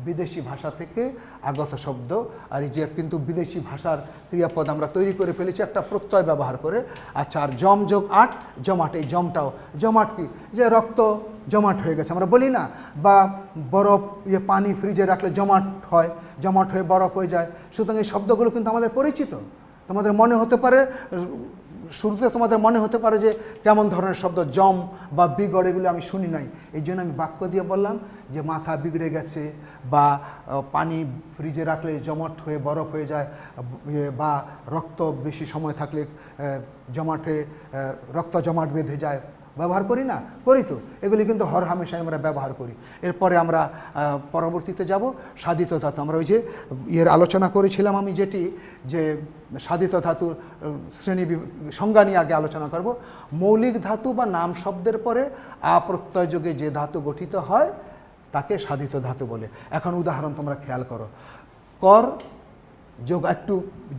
Speaker 1: বিদেশি ভাষা থেকে আগত শব্দ। আর এই যে কিন্তু বিদেশি ভাষার ক্রিয়াপদ আমরা তৈরি করে ফেলেছি একটা প্রত্যয় ব্যবহার করে। আচ্ছা, আর জম যোগ আট, জমাট। এই জমটাও, জমাট কি, যে রক্ত জমাট হয়ে গেছে আমরা বলি না, বা বরফ পানি ফ্রিজে রাখলে জমাট হয়, জমাট হয়ে বরফ হয়ে যায়। সুতরাং এই শব্দগুলো কিন্তু আমাদের পরিচিত। তোমাদের মনে হতে পারে, শুরুতে তোমাদের মনে হতে পারে যে কেমন ধরনের শব্দ, জম বা বিগড়, এগুলো আমি শুনি নাই। এই জন্য আমি বাক্য দিয়ে বললাম যে মাথা বিগড়ে গেছে, বা পানি ফ্রিজে রাখলে জমাট হয়ে বরফ হয়ে যায়, বা রক্ত বেশি সময় থাকলে জমাট হয়ে রক্ত জমাট বেঁধে যায়। ব্যবহার করি না? করি তো। এগুলি কিন্তু হরহামেশাই আমরা ব্যবহার করি। এরপরে আমরা পরবর্তীতে যাব সাধিত ধাতু। আমরা ওই যে আলোচনা করেছিলাম আমি, যেটি যে সাধিত ধাতুর শ্রেণী সংজ্ঞা নিয়ে আগে আলোচনা করব। মৌলিক ধাতু বা নাম শব্দের পরে আপ্রত্যয় যোগে যে ধাতু গঠিত হয় তাকে সাধিত ধাতু বলে। এখন উদাহরণ তোমরা খেয়াল করো, কর যোগ, একটু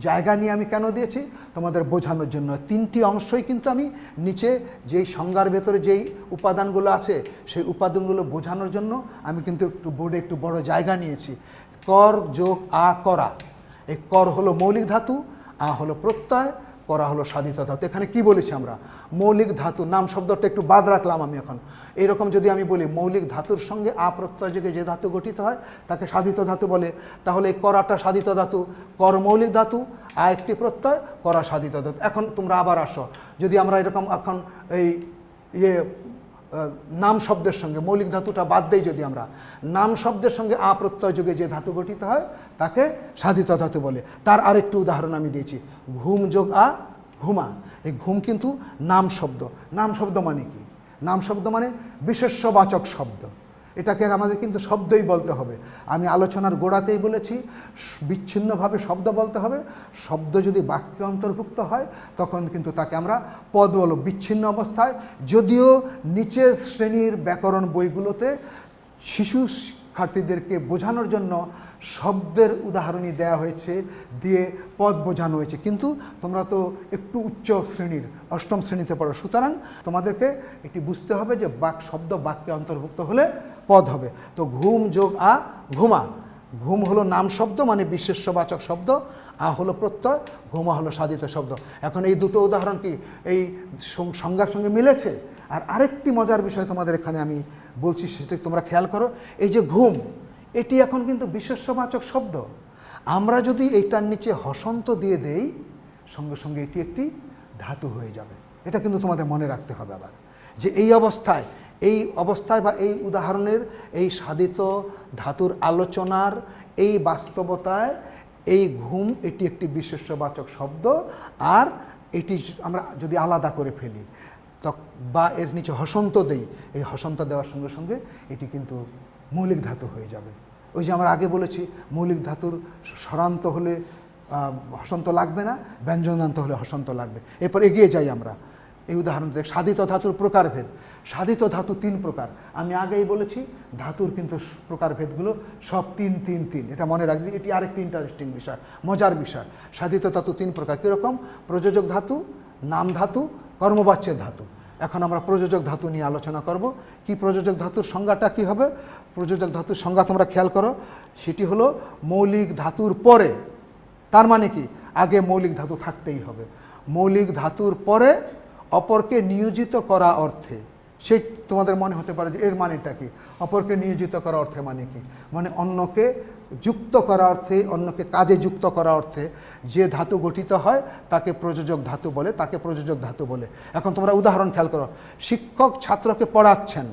Speaker 1: জায়গা নিয়ে আমি কেন দিয়েছি তোমাদের বোঝানোর জন্য। তিনটি অংশই কিন্তু আমি নিচে যেই সংজ্ঞার ভেতরে যেই উপাদানগুলো আছে সেই উপাদানগুলো বোঝানোর জন্য আমি কিন্তু একটু বোর্ডে একটু বড় জায়গা নিয়েছি। কর যোগ আ, করা। এই কর হলো মৌলিক ধাতু, আ হলো প্রত্যয়, করা হলো সাধিত ধাতু। এখানে কি বলেছি আমরা, মৌলিক ধাতু, নাম শব্দটা একটু বাদ রাখলাম আমি। এখন এইরকম যদি আমি বলি মৌলিক ধাতুর সঙ্গে আপ্রত্যয় যোগে যে ধাতু গঠিত হয় তাকে সাধিত ধাতু বলে, তাহলে এই করাটা সাধিত ধাতু, কর মৌলিক ধাতু, আ একটি প্রত্যয়, করা সাধিত ধাতু। এখন তোমরা আবার আসো, যদি আমরা এরকম এখন এই নাম শব্দের সঙ্গে মৌলিক ধাতুটা বাদ দেই, যদি আমরা নাম শব্দের সঙ্গে আপ্রত্যয় যোগে যে ধাতু গঠিত হয় তাকে সাধিত ধাতু বলে। তার আরেকটি উদাহরণ আমি দিয়েছি, ঘুম যোগ আ, ঘুমা। এই ঘুম কিন্তু নাম শব্দ। নাম শব্দ মানে কি? নাম শব্দ মানে বিশেষ্যবাচক শব্দ। এটাকে আমাদের কিন্তু শব্দই বলতে হবে। আমি আলোচনার গোড়াতেই বলেছি বিচ্ছিন্নভাবে শব্দ বলতে হবে। শব্দ যদি বাক্যে অন্তর্ভুক্ত হয় তখন কিন্তু তাকে আমরা পদ বলব বিচ্ছিন্ন অবস্থায়। যদিও নিচের শ্রেণীর ব্যাকরণ বইগুলোতে শিশু শিক্ষার্থীদেরকে বোঝানোর জন্য শব্দের উদাহরণই দেওয়া হয়েছে, দিয়ে পদ বোঝানো হয়েছে, কিন্তু তোমরা তো একটু উচ্চ শ্রেণীর, অষ্টম শ্রেণীতে পড়ো, সুতরাং তোমাদেরকে এটি বুঝতে হবে যে শব্দ বাক্যে অন্তর্ভুক্ত হলে পদ হবে। তো ঘুম যোগ আ, ঘুমা। ঘুম হলো নাম শব্দ মানে বিশেষ্যবাচক শব্দ, আ হলো প্রত্যয়, ঘুমা হলো সাধিত শব্দ। এখন এই দুটো উদাহরণ কি এই সংজ্ঞার সঙ্গে মিলেছে? আর আরেকটি মজার বিষয় তোমাদের এখানে আমি বলছি, সেটা তোমরা খেয়াল করো। এই যে ঘুম, এটি এখন কিন্তু বিশেষ্যবাচক শব্দ। আমরা যদি এইটার নিচে হসন্ত দিয়ে দেই সঙ্গে সঙ্গে এটি একটি ধাতু হয়ে যাবে। এটা কিন্তু তোমাদের মনে রাখতে হবে আবার, যে এই অবস্থায় বা এই উদাহরণের এই সাধিত ধাতুর আলোচনার এই বাস্তবতায় এই ঘুম এটি একটি বিশেষ্যবাচক শব্দ, আর এটি আমরা যদি আলাদা করে ফেলি বা এর নিচে হসন্ত দেই, এই হসন্ত দেওয়ার সঙ্গে সঙ্গে এটি কিন্তু মৌলিক ধাতু হয়ে যাবে। ওই যে আমরা আগে বলেছি মৌলিক ধাতুর স্বরান্ত হলে হসন্ত লাগবে না, ব্যঞ্জনান্ত হলে হসন্ত লাগবে। এরপর এগিয়ে যাই আমরা। এই উদাহরণ দেখ, সাধিত ধাতুর প্রকারভেদ। সাধিত ধাতু 3 প্রকার। আমি আগেই বলেছি ধাতুর কিন্তু প্রকারভেদগুলো সব 3 এটা মনে রাখবে। এটি আরেকটি ইন্টারেস্টিং বিষয়, মজার বিষয়। সাধিত ধাতু 3 প্রকার। কীরকম? প্রযোজক ধাতু, নাম ধাতু, কর্মবাচ্যের ধাতু। এখন আমরা প্রযোজক ধাতু নিয়ে আলোচনা করব। কি প্রযোজক ধাতুর সংজ্ঞাটা কি হবে? প্রযোজক ধাতুর সংজ্ঞা তোমরা খেয়াল করো, সেটি হলো মৌলিক ধাতুর পরে। তার মানে কি? আগে মৌলিক ধাতু থাকতেই হবে। মৌলিক ধাতুর পরে অপরকে নিয়োজিত করা অর্থে, সেই তোমাদের মনে হতে পারে যে এর মানেটা কি? অপরকে নিয়োজিত করা অর্থে মানে কি? মানে অন্যকে যুক্ত করা অর্থে, অন্যকে কাজে যুক্ত করা অর্থে যে ধাতু গঠিত হয় তাকে প্রযোজক ধাতু বলে, তাকে প্রযোজক ধাতু বলে। এখন তোমরা উদাহরণ খেয়াল করো। শিক্ষক ছাত্রকে পড়াচ্ছেন,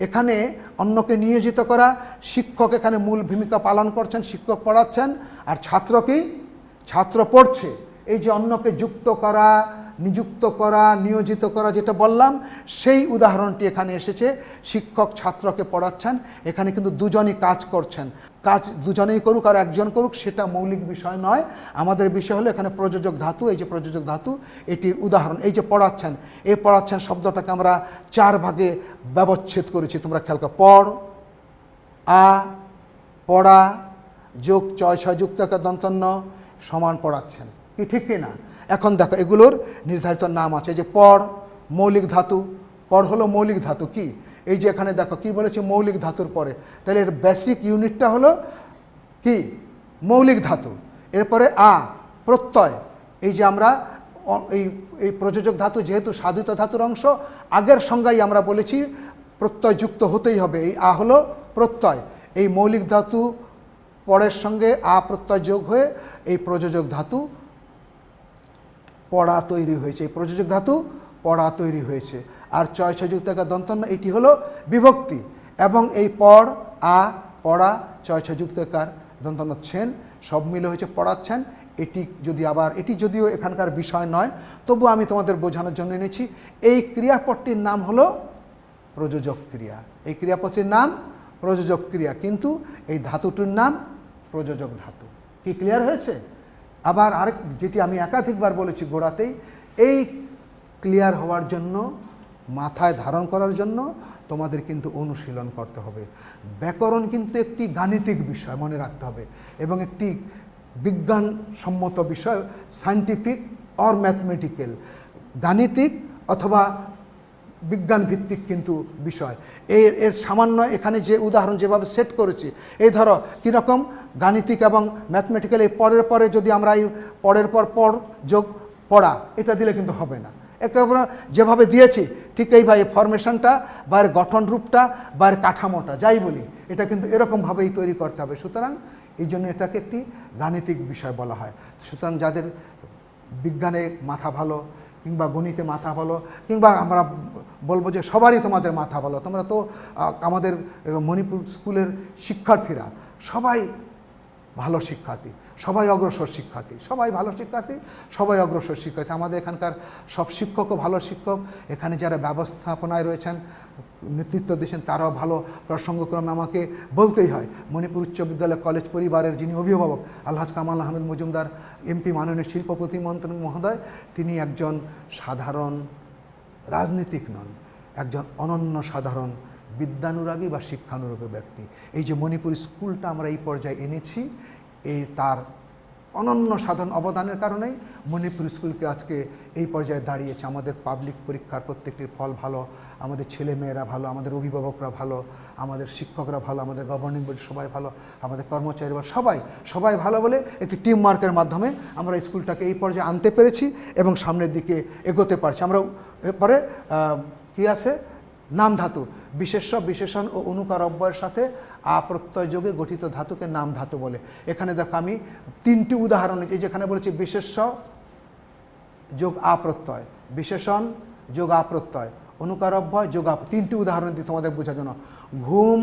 Speaker 1: এখানে অন্যকে নিয়োজিত করা, শিক্ষক এখানে মূল ভূমিকা পালন করছেন, শিক্ষক পড়াচ্ছেন, আর ছাত্র পড়ছে। এই যে অন্যকে যুক্ত করা, নিযুক্ত করা, নিয়োজিত করা যেটা বললাম, সেই উদাহরণটি এখানে এসেছে। শিক্ষক ছাত্রকে পড়াচ্ছেন, এখানে কিন্তু দুজনই কাজ করছেন। কাজ দুজনেই করুক আর একজন করুক সেটা মৌলিক বিষয় নয়। আমাদের বিষয় হলো এখানে প্রযোজক ধাতু। এই যে প্রযোজক ধাতু, এটির উদাহরণ এই যে পড়াচ্ছেন। এই পড়াচ্ছেন শব্দটাকে আমরা 4 ভাগে ব্যবচ্ছেদ করেছি। তোমরা খেয়াল করো। পড়, পড়া, যোগ ছয় যুক্ত দন্তন্য সমান পড়াচ্ছেন। কি ঠিক কিনা? এখন দেখো এগুলোর নির্ধারিত নাম আছে। যে পড় মৌলিক ধাতু, পড় হলো মৌলিক ধাতু। কি? এই যে এখানে দেখো কি বলেছে? মৌলিক ধাতুর পরে। তাহলে এর বেসিক ইউনিটটা হলো কি? মৌলিক ধাতু। এরপরে প্রত্যয়। এই যে আমরা এই প্রযোজক ধাতু যেহেতু সাধিত ধাতুর অংশ, আগের সংজ্ঞায় আমরা বলেছি প্রত্যয় যুক্ত হতেই হবে। এই হলো প্রত্যয়। এই মৌলিক ধাতু পরের সঙ্গে প্রত্যয় যোগ হয়ে এই প্রযোজক ধাতু পড়া তৈরি হয়েছে। এই প্রযোজক ধাতু পড়া তৈরি হয়েছে। আর ছয় যুক্ত দন্তন্য এটি হলো বিভক্তি। এবং এই পড়া ছয় যুক্ত দন্তন্য ছেন সব মিলে হয়েছে পড়াচ্ছেন। এটি যদিও এখানকার বিষয় নয়, তবু আমি তোমাদের বোঝানোর জন্য এনেছি। এই ক্রিয়াপদটির নাম হলো প্রযোজক ক্রিয়া। এই ক্রিয়াপদটির নাম প্রযোজক ক্রিয়া, কিন্তু এই ধাতুটির নাম প্রযোজক ধাতু। কি ক্লিয়ার হয়েছে? আবার আরেক যেটি আমি একাধিকবার বলেছি গোড়াতেই, এই ক্লিয়ার হওয়ার জন্য, মাথায় ধারণ করার জন্য তোমাদের কিন্তু অনুশীলন করতে হবে। ব্যাকরণ কিন্তু একটি গাণিতিক বিষয়, মনে রাখতে হবে, এবং একটি বিজ্ঞানসম্মত বিষয়, সায়েন্টিফিক অর ম্যাথমেটিক্যাল, গাণিতিক অথবা বিজ্ঞান ভিত্তিক কিন্তু বিষয়। এর সামান্য এখানে যে উদাহরণ যেভাবে সেট করেছি, এই ধরো কীরকম গাণিতিক এবং ম্যাথমেটিক্যাল, এই পরের পরে যদি আমরা এই পরের পর যোগ পড়া এটা দিলে কিন্তু হবে না। একেবারে যেভাবে দিয়েছি ঠিক এইভাবে ফরমেশনটা বা এর গঠন রূপটা বা এর কাঠামোটা যাই বলি, এটা কিন্তু এরকমভাবেই তৈরি করতে হবে। সুতরাং এই জন্য এটাকে একটি গাণিতিক বিষয় বলা হয়। সুতরাং যাদের বিজ্ঞানে মাথা ভালো কিংবা গণিতে মাথা ভালো, কিংবা আমরা বলবো যে সবারই তোমাদের মাথা ভালো, তোমরা তো আমাদের মণিপুর স্কুলের শিক্ষার্থীরা সবাই ভালো শিক্ষার্থী, সবাই অগ্রসর শিক্ষার্থী, সবাই ভালো শিক্ষার্থী, সবাই অগ্রসর শিক্ষার্থী। আমাদের এখানকার সব শিক্ষকও ভালো শিক্ষক। এখানে যারা ব্যবস্থাপনায় রয়েছেন, নেতৃত্ব দিয়েছেন, তারাও ভালো। প্রসঙ্গক্রমে আমাকে বলতেই হয়, মণিপুর উচ্চ বিদ্যালয় কলেজ পরিবারের যিনি অভিভাবক আলহাজ কামাল আহমেদ মজুমদার এমপি, মাননীয় শিল্প প্রতিমন্ত্রী মহোদয়, তিনি একজন সাধারণ রাজনীতিক নন, একজন অনন্য সাধারণ বিদ্যানুরাগী বা শিক্ষানুরাগী ব্যক্তি। এই যে মণিপুর স্কুলটা আমরা এই পর্যায়ে এনেছি, তার অনন্য সাধারণ অবদানের কারণেই মণিপুর স্কুলকে আজকে এই পর্যায়ে দাঁড়িয়েছে। আমাদের পাবলিক পরীক্ষার প্রত্যেকটির ফল ভালো, আমাদের ছেলেমেয়েরা ভালো, আমাদের অভিভাবকরা ভালো, আমাদের শিক্ষকরা ভালো, আমাদের গভর্নিং বডি সবাই ভালো, আমাদের কর্মচারীরা সবাই ভালো বলে একটি টিম ওয়ার্কের মাধ্যমে আমরা স্কুলটাকে এই পর্যায়ে আনতে পেরেছি এবং সামনের দিকে এগোতে পারছি। আমরা এরপরে কী আছে? নাম ধাতু, বিশেষ্য, বিশেষণ ও অনুকার অব্যয়ের সাথে প্রত্যয় যোগে গঠিত ধাতুকে নাম ধাতু বলে। এখানে দেখো আমি 3টি উদাহরণ, এই যেখানে বলেছি বিশেষ্য যোগ প্রত্যয়, বিশেষণ যোগ প্রত্যয়, অনুকার অব্যয় যোগ 3টি উদাহরণ দিই তোমাদের বোঝার জন্য। ঘুম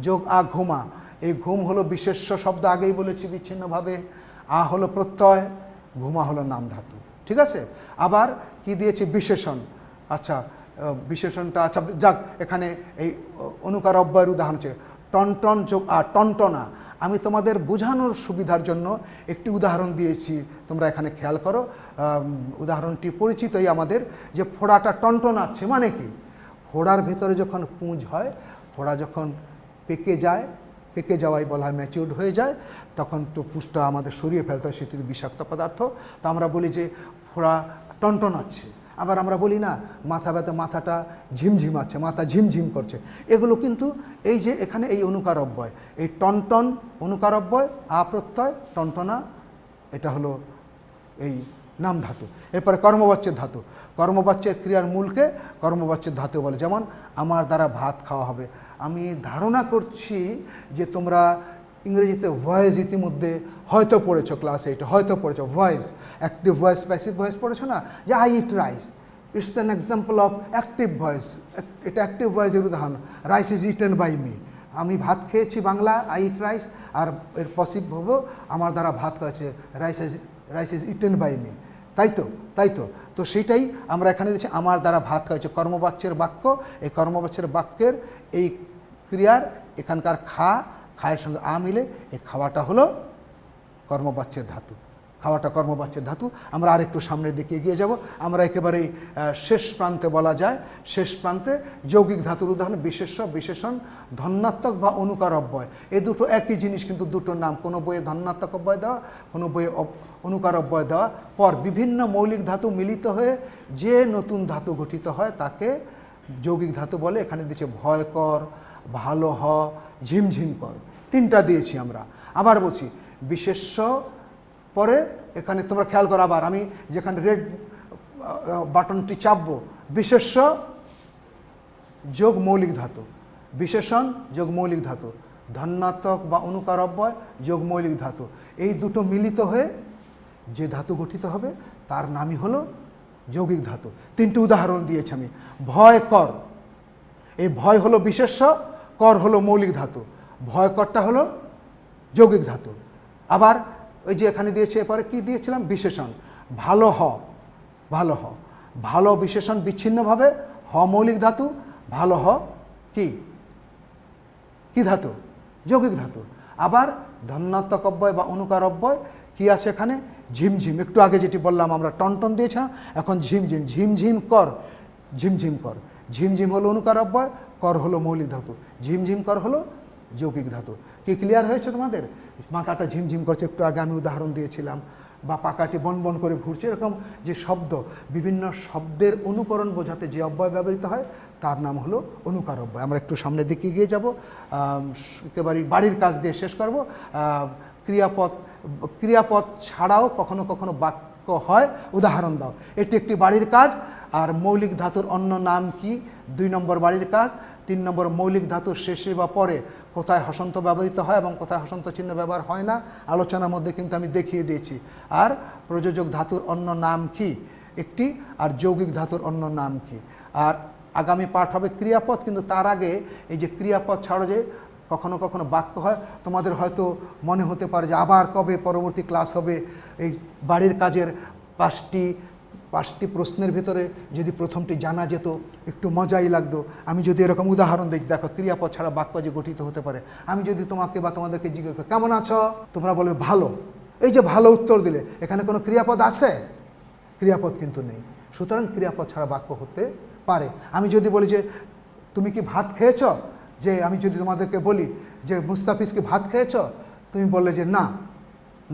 Speaker 1: যোগ ঘুমা, এই ঘুম হলো বিশেষ্য শব্দ, আগেই বলেছি বিচ্ছিন্নভাবে। আ হলো প্রত্যয়, ঘুমা হলো নাম ধাতু, ঠিক আছে। আবার কি দিয়েছি বিশেষণ, আচ্ছা বিশেষণটা আচ্ছা যাক, এখানে এই অনুকার অব্যয়ের উদাহরণ হচ্ছে টনটন যোগ টনটনা। আমি তোমাদের বোঝানোর সুবিধার জন্য একটি উদাহরণ দিয়েছি, তোমরা এখানে খেয়াল করো। উদাহরণটি পরিচিতই আমাদের, যে ফোড়াটা টনটনাচ্ছে মানে কি, ফোড়ার ভেতরে যখন পুঁজ হয়, ফোড়া যখন পেকে যায়, পেকে যাওয়াই বলা হয়, ম্যাচিউরড হয়ে যায়, তখন তো পুঁজটা আমাদের সরিয়ে ফেলতে হয়, সেটি বিষাক্ত পদার্থ। তো আমরা বলি যে ফোড়া টনটনাচ্ছে। আবার আমরা বলি না মাথা ব্যথা, মাথাটা ঝিমঝিমাচ্ছে, মাথা ঝিমঝিম করছে। এগুলো কিন্তু এই যে এখানে এই অনুকার অব্যয়, এই টনটন অনুকার অব্যয়, আ প্রত্যয়, টনটনা, এটা হলো এই নাম ধাতু। এরপরে কর্মবাচ্যের ধাতু, কর্মবাচ্যের ক্রিয়ার মূলকে কর্মবাচ্যের ধাতু বলে। যেমন আমার দ্বারা ভাত খাওয়া হবে। আমি ধারণা করছি যে তোমরা ইংরেজিতে ভয়েস ইতিমধ্যে হয়তো পড়েছো, ক্লাস 8 হয়তো পড়েছো। Voice, active voice, passive voice পড়েছো না, যে I eat rice, it's an example of active voice. এটা অ্যাক্টিভ ভয়েসের উদাহরণ। Rice is eaten by me, আমি ভাত খেয়েছি, বাংলা আই ইট রাইস। আর এর পসিভ হবো আমার দ্বারা ভাত খাওয়াছে, rice is eaten by me, তাই তো, তাই তো। তো সেইটাই আমরা এখানে দিচ্ছি, আমার দ্বারা ভাত খাওয়াছে, কর্মবাচ্যের বাক্য। এই কর্মবাচ্যের বাক্যের এই ক্রিয়ার এখানকার খায়ের সঙ্গে আ মিলে এই খাওয়াটা হলো কর্মবাচ্যের ধাতু, খাওয়াটা কর্মবাচ্যের ধাতু। আমরা আরেকটু সামনের দিকে এগিয়ে যাব। আমরা একেবারেই শেষ প্রান্তে বলা যায়, শেষ প্রান্তে যৌগিক ধাতুর উদাহরণ বিশেষ্য, বিশেষণ, ধন্যাত্মক বা অনুকার অব্যয়। এই দুটো একই জিনিস, কিন্তু দুটো নাম। কোনো বইয়ে ধন্যাত্মক অব্যয় দেওয়া, কোনো বইয়ে অনুকার অব্যয় দেওয়া। পর বিভিন্ন মৌলিক ধাতু মিলিত হয়ে যে নতুন ধাতু গঠিত হয় তাকে যৌগিক ধাতু বলে। এখানে দিচ্ছে ভয়কর, ভালো হ, ঝিমঝিম কর, তিনটা দিয়েছি আমরা। আবার বলছি বিশেষ্য পরে, এখানে তোমরা খেয়াল করো, আবার আমি যেখানে রেড বাটনটি চাপবো, বিশেষ্য যোগ মৌলিক ধাতু, বিশেষণ যোগ মৌলিক ধাতু, ধন্যাত্মক বা অনুকার অব্যয় যোগ মৌলিক ধাতু, এই দুটো মিলিত হয়ে যে ধাতু গঠিত হবে তার নামই হলো যৌগিক ধাতু। তিনটি উদাহরণ দিয়েছি আমি। ভয় কর, এই ভয় হলো বিশেষ্য, কর হলো মৌলিক ধাতু, ভয়করটা হলো যৌগিক ধাতু। আবার ওই যে এখানে দিয়েছে, এরপরে কি দিয়েছিলাম, বিশেষণ। ভালো হ, ভালো হ, ভালো বিশেষণ বিচ্ছিন্নভাবে, হ মৌলিক ধাতু, ভালো হ কি কি ধাতু, যৌগিক ধাতু। আবার ধন্যাত্মক অব্যয় বা অনুকার অব্যয় কি আছে এখানে, ঝিমঝিম, একটু আগে যেটি বললাম আমরা টনটন দিয়েছিলাম, এখন ঝিমঝিম, ঝিমঝিম কর, ঝিমঝিম কর। ঝিমঝিম হলো অনুকার অব্যয়, কর হলো মৌলিক ধাতু, ঝিমঝিম কর হলো যৌগিক ধাতু। কি ক্লিয়ার হয়েছে তোমাদের? মাথাটা ঝিমঝিম করছে, একটু আগে আমি উদাহরণ দিয়েছিলাম। বা পাকাটি বন বন করে ঘুরছে, এরকম যে শব্দ, বিভিন্ন শব্দের অনুকরণ বোঝাতে যে অব্যয় ব্যবহৃত হয় তার নাম হলো অনুকার অব্যয়। আমরা একটু সামনের দিকে এগিয়ে যাব, একেবারে বাড়ির কাজ দিয়ে শেষ করব। ক্রিয়াপদ, ক্রিয়াপদ ছাড়াও কখনো কখনো বাক্য হয়, উদাহরণ দাও। এটি একটি বাড়ির কাজ। আর মৌলিক ধাতুর অন্য নাম কি, 2 নম্বর বাড়ির কাজ। 3 নম্বর মৌলিক ধাতুর শেষে বা পরে কোথায় হসন্ত ব্যবহৃত হয় এবং কোথায় হসন্ত চিহ্ন ব্যবহার হয় না, আলোচনার মধ্যে কিন্তু আমি দেখিয়ে দিয়েছি। আর প্রযোজক ধাতুর অন্য নাম কি একটি, আর যৌগিক ধাতুর অন্য নাম কি। আর আগামী পাঠ হবে ক্রিয়াপদ, কিন্তু তার আগে এই যে ক্রিয়াপদ ছাড়া যে কখনো কখনো বাক্য হয়, তোমাদের হয়তো মনে হতে পারে যে আবার কবে পরবর্তী ক্লাস হবে। এই বাড়ির কাজের 5টি প্রশ্নের ভিতরে যদি প্রথমটি জানা যেত একটু মজাই লাগতো। আমি যদি এরকম উদাহরণ দিই, দেখো ক্রিয়াপদ ছাড়া বাক্য যে গঠিত হতে পারে। আমি যদি তোমাকে বা তোমাদেরকে জিজ্ঞেস করি কেমন আছো, তোমরা বলবে ভালো। এই যে ভালো উত্তর দিলে, এখানে কোনো ক্রিয়াপদ আছে? ক্রিয়াপদ কিন্তু নেই। সুতরাং ক্রিয়াপদ ছাড়া বাক্য হতে পারে। আমি যদি বলি যে তুমি কি ভাত খেয়েছ, যে আমি যদি তোমাদেরকে বলি যে মুস্তাফিজ কি ভাত খেয়েছ, তুমি বললে যে না,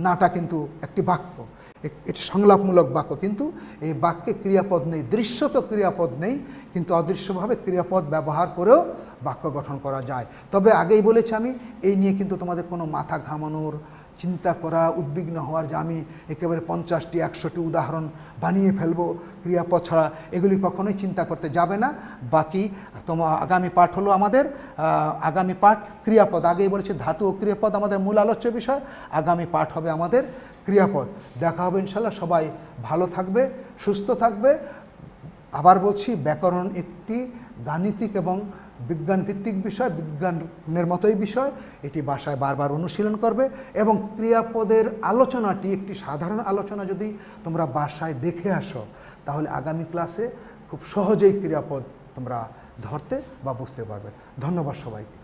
Speaker 1: নাটা কিন্তু একটি বাক্য, এটি সংলাপমূলক বাক্য, কিন্তু এই বাক্যে ক্রিয়াপদ নেই। দৃশ্যত ক্রিয়াপদ নেই, কিন্তু অদৃশ্যভাবে ক্রিয়াপদ ব্যবহার করেও বাক্য গঠন করা যায়। তবে আগেই বলেছি আমি, এই নিয়ে কিন্তু তোমাদের কোনো মাথা ঘামানোর, চিন্তা করা, উদ্বিগ্ন হওয়ার যে আমি একেবারে 50টি 100টি উদাহরণ বানিয়ে ফেলবো ক্রিয়াপদ ছাড়া, এগুলি কখনোই চিন্তা করতে যাবে না। বাকি তোমার আগামী পাঠ হলো আমাদের আগামী পাঠ ক্রিয়াপদ। আগেই বলেছি ধাতু ও ক্রিয়াপদ আমাদের মূল আলোচ্য বিষয়। আগামী পাঠ হবে আমাদের ক্রিয়াপদ। দেখা হবে ইনশাল্লাহ। সবাই ভালো থাকবে, সুস্থ থাকবে। আবার বলছি, ব্যাকরণ একটি গাণিতিক এবং বিজ্ঞান ভিত্তিক বিষয়, বিজ্ঞানের মতোই বিষয়। এটি বাসায় বারবার অনুশীলন করবে এবং ক্রিয়াপদের আলোচনাটি একটি সাধারণ আলোচনা যদি তোমরা বাসায় দেখে আসো, তাহলে আগামী ক্লাসে খুব সহজেই ক্রিয়াপদ তোমরা ধরতে বা বুঝতে পারবে। ধন্যবাদ সবাইকে।